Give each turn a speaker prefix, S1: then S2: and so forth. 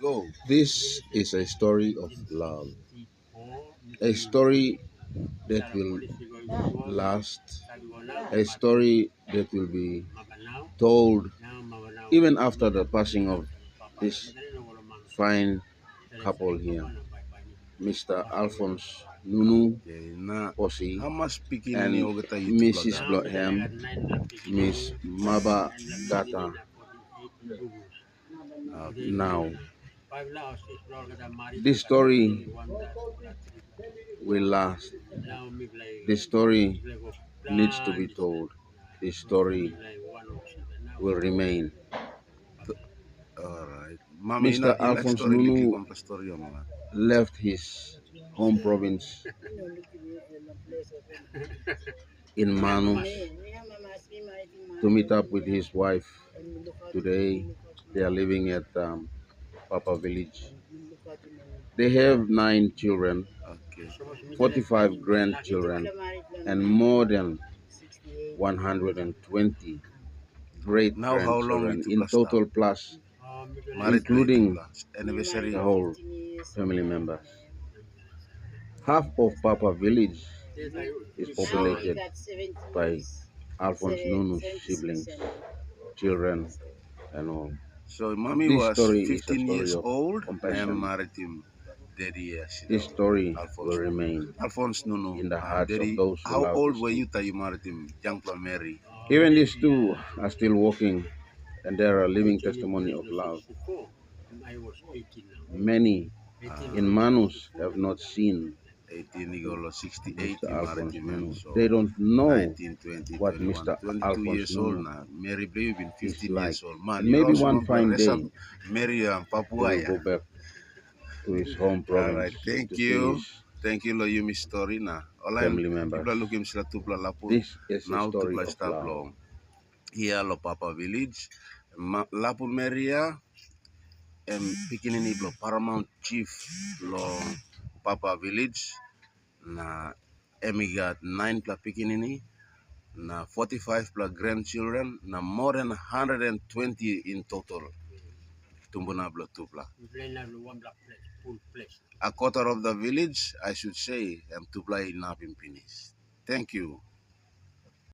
S1: Go.
S2: This is a story of love, a story that will last, a story that will be told even after the passing of this fine couple here, Mr. Alphonse Nunu
S1: Okay, na
S2: Posi
S1: how much speaking ini
S2: and
S1: ogata YouTube
S2: Mrs.
S1: laga?
S2: Bloodham, Miss Maba Gata.
S1: Okay.
S2: Now, this story will last. This story needs to be told. This story will remain.
S1: Alright. Mami,
S2: Mr.
S1: ina
S2: Alphonse
S1: story liki
S2: Nunu
S1: kompa story yung mga.
S2: left his home province in Manus to meet up with his wife. Today, they are living at Papa Village. They have 9 children,
S1: Okay.
S2: 45 grandchildren, and more than 120 great
S1: Now how long
S2: grandchildren
S1: itu
S2: in
S1: plus now?
S2: total, plus
S1: Married ba itu
S2: including
S1: plus? Anniversary
S2: the
S1: o?
S2: whole family members. Half of Papa Village is populated by Alphonse Nunu's siblings, children, and all.
S1: So
S2: But
S1: mommy
S2: this
S1: was
S2: story is a
S1: 15
S2: story
S1: years
S2: of
S1: old and
S2: compassion.
S1: married him daddy years,
S2: This story will
S1: Alphonse Nunu.
S2: remain
S1: Alphonse Nunu,
S2: in the hearts of
S1: daddy,
S2: those who
S1: how
S2: love
S1: old
S2: this
S1: were
S2: two.
S1: you that you married him? Young Pla Mary.
S2: Even these two are still walking, and they are a living testimony of love. Many in Manus have not seen
S1: 18 igolo 68
S2: Mr.
S1: you married
S2: Alphonse
S1: him and
S2: Nunu.
S1: so
S2: They don't know
S1: 19, 20,
S2: what
S1: 21,
S2: Mr.
S1: 22
S2: Alphonse
S1: years old
S2: Nunu
S1: now. Mary Brave been
S2: is
S1: 15
S2: like.
S1: years old. Man,
S2: And
S1: you're
S2: maybe
S1: also
S2: one
S1: going to
S2: fine
S1: rest up
S2: day
S1: Mary and
S2: he
S1: Papua.
S2: will
S1: Yeah.
S2: go back to his home
S1: All
S2: province
S1: right, thank
S2: to see
S1: you.
S2: his
S1: Thank you, lo Yumi story na. Olam,
S2: family members.
S1: ibla looking sila tupla lapun.
S2: This is a
S1: Now
S2: story
S1: tupla
S2: of
S1: stop
S2: love.
S1: long. Here lo Papa Village. Lapun Maria. Picking iblo Paramount Chief lo Papa Village. Na emigat 9 pla pikinini. Na 45 plus grandchildren. Na more than 120 in total. Tumbuna blo tupla. A quarter of the village, I should say, tupla in Napimpinis. Thank you.